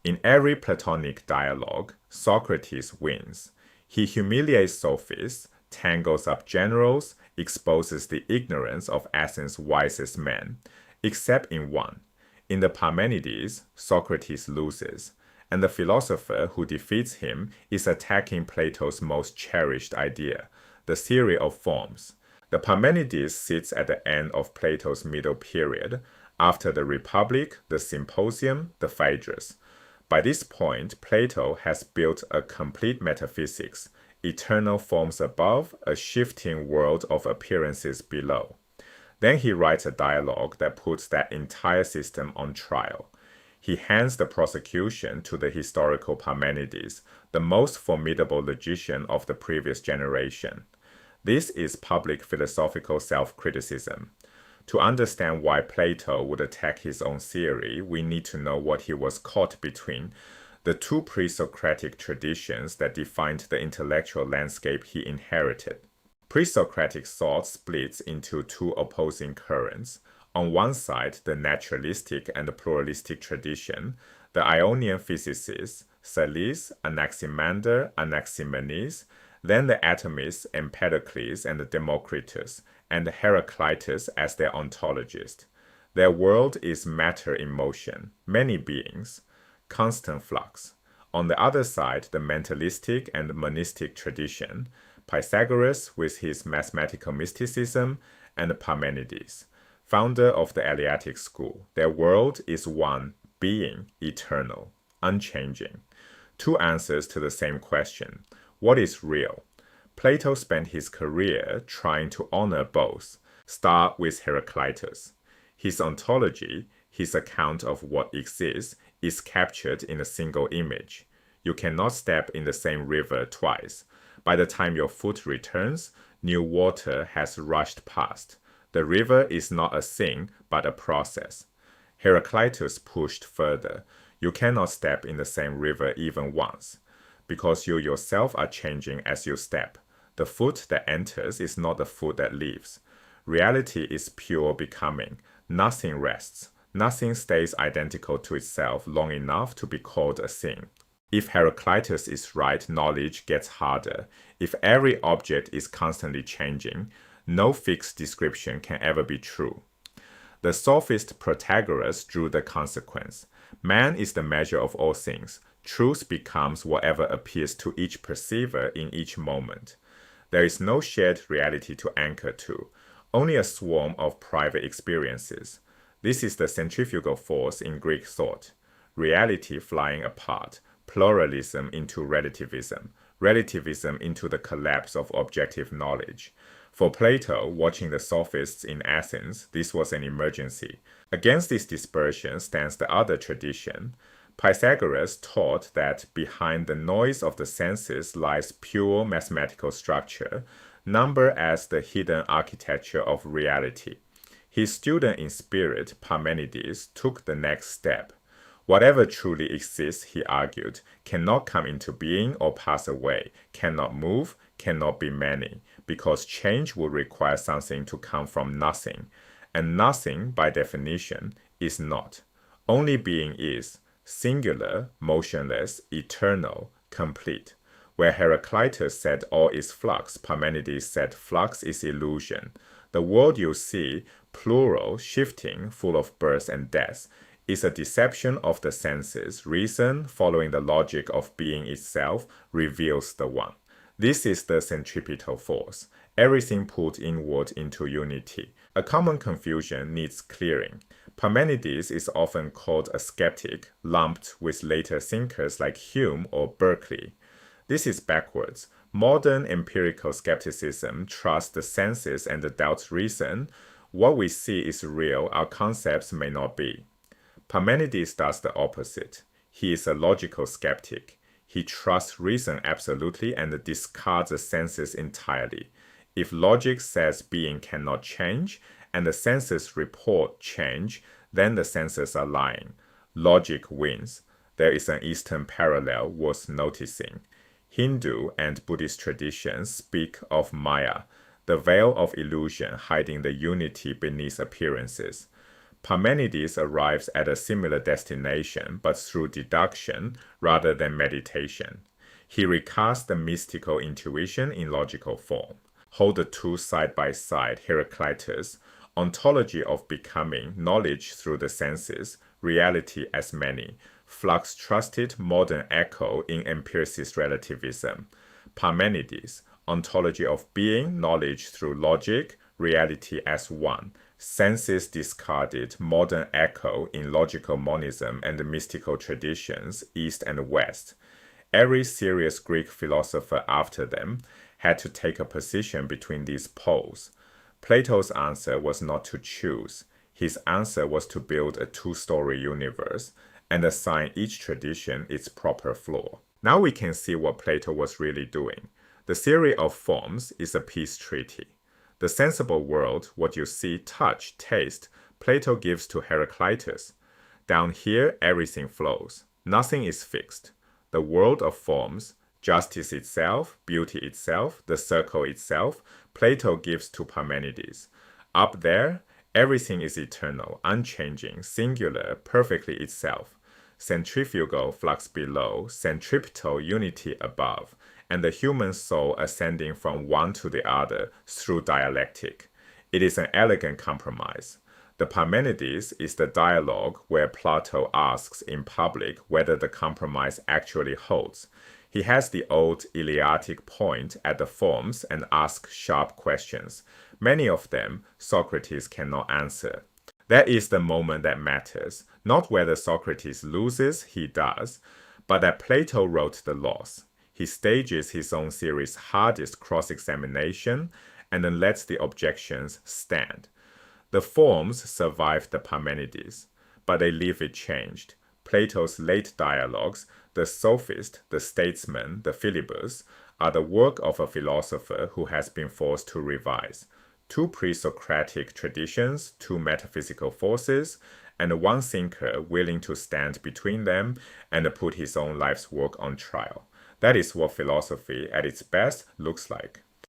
In every Platonic dialogue, Socrates wins. He humiliates sophists, tangles up generals, exposes the ignorance of Athens' wisest men, except in one. In the Parmenides, Socrates loses, and the philosopher who defeats him is attacking Plato's most cherished idea, the theory of forms. The Parmenides sits at the end of Plato's middle period, after the Republic, the Symposium, the Phaedrus. By this point, Plato has built a complete metaphysics, eternal forms above, a shifting world of appearances below. Then he writes a dialogue that puts that entire system on trial. He hands the prosecution to the historical Parmenides, the most formidable logician of the previous generation. This is public philosophical self-criticism. To understand why Plato would attack his own theory, we need to know what he was caught between, the two pre-Socratic traditions that defined the intellectual landscape he inherited. Pre-Socratic thought splits into two opposing currents. On one side, the naturalistic and pluralistic tradition, the Ionian physicists, Thales, Anaximander, Anaximenes, then the atomists Empedocles and Democritus, and Heraclitus as their ontologist. Their world is matter in motion, many beings, constant flux. On the other side, the mentalistic and monistic tradition, Pythagoras with his mathematical mysticism, and Parmenides, founder of the Eleatic school. Their world is one, being, eternal, unchanging. Two answers to the same question. What is real? Plato spent his career trying to honor both. Start with Heraclitus. His ontology, his account of what exists, is captured in a single image. You cannot step in the same river twice. By the time your foot returns, new water has rushed past. The river is not a thing, but a process. Heraclitus pushed further. You cannot step in the same river even once, because you yourself are changing as you step. The foot that enters is not the foot that leaves. Reality is pure becoming. Nothing rests. Nothing stays identical to itself long enough to be called a thing. If Heraclitus is right, knowledge gets harder. If every object is constantly changing, no fixed description can ever be true. The sophist Protagoras drew the consequence. Man is the measure of all things. Truth becomes whatever appears to each perceiver in each moment. There is no shared reality to anchor to, only a swarm of private experiences. This is the centrifugal force in Greek thought. Reality flying apart, pluralism into relativism, relativism into the collapse of objective knowledge. For Plato, watching the sophists in Athens, this was an emergency. Against this dispersion stands the other tradition. Pythagoras taught that behind the noise of the senses lies pure mathematical structure, number as the hidden architecture of reality. His student in spirit, Parmenides, took the next step. Whatever truly exists, he argued, cannot come into being or pass away, cannot move, cannot be many, because change would require something to come from nothing, and nothing, by definition, is not. Only being is, singular, motionless, eternal, complete. Where Heraclitus said all is flux, Parmenides said flux is illusion. The world you see, plural, shifting, full of birth and death, is a deception of the senses. Reason, following the logic of being itself, reveals the one. This is the centripetal force. Everything pulled inward into unity. A common confusion needs clearing. Parmenides is often called a skeptic, lumped with later thinkers like Hume or Berkeley. This is backwards. Modern empirical skepticism trusts the senses and doubts reason. What we see is real, our concepts may not be. Parmenides does the opposite. He is a logical skeptic. He trusts reason absolutely and discards the senses entirely. If logic says being cannot change, and the senses report change, then the senses are lying. Logic wins. There is an Eastern parallel worth noticing. Hindu and Buddhist traditions speak of Maya, the veil of illusion hiding the unity beneath appearances. Parmenides arrives at a similar destination but through deduction rather than meditation. He recasts the mystical intuition in logical form. Hold the two side by side, Heraclitus, ontology of becoming, knowledge through the senses, reality as many, flux trusted modern echo in empiricist relativism. Parmenides, ontology of being, knowledge through logic, reality as one, senses discarded modern echo in logical monism and the mystical traditions, East and West. Every serious Greek philosopher after them had to take a position between these poles. Plato's answer was not to choose. His answer was to build a two-story universe and assign each tradition its proper floor. Now we can see what Plato was really doing. The theory of forms is a peace treaty. The sensible world, what you see, touch, taste, Plato gives to Heraclitus. Down here, everything flows. Nothing is fixed. The world of forms, justice itself, beauty itself, the circle itself, Plato gives to Parmenides. Up there, everything is eternal, unchanging, singular, perfectly itself. Centrifugal flux below, centripetal unity above, and the human soul ascending from one to the other through dialectic. It is an elegant compromise. The Parmenides is the dialogue where Plato asks in public whether the compromise actually holds. He has the old Eleatic point at the forms and asks sharp questions. Many of them Socrates cannot answer. That is the moment that matters, not whether Socrates loses, he does, but that Plato wrote the loss. He stages his own series' hardest cross-examination and then lets the objections stand. The forms survive the Parmenides, but they leave it changed. Plato's late dialogues, the sophist, the statesman, the philebus, are the work of a philosopher who has been forced to revise. Two pre-Socratic traditions, two metaphysical forces, and one thinker willing to stand between them and put his own life's work on trial. That is what philosophy at its best looks like.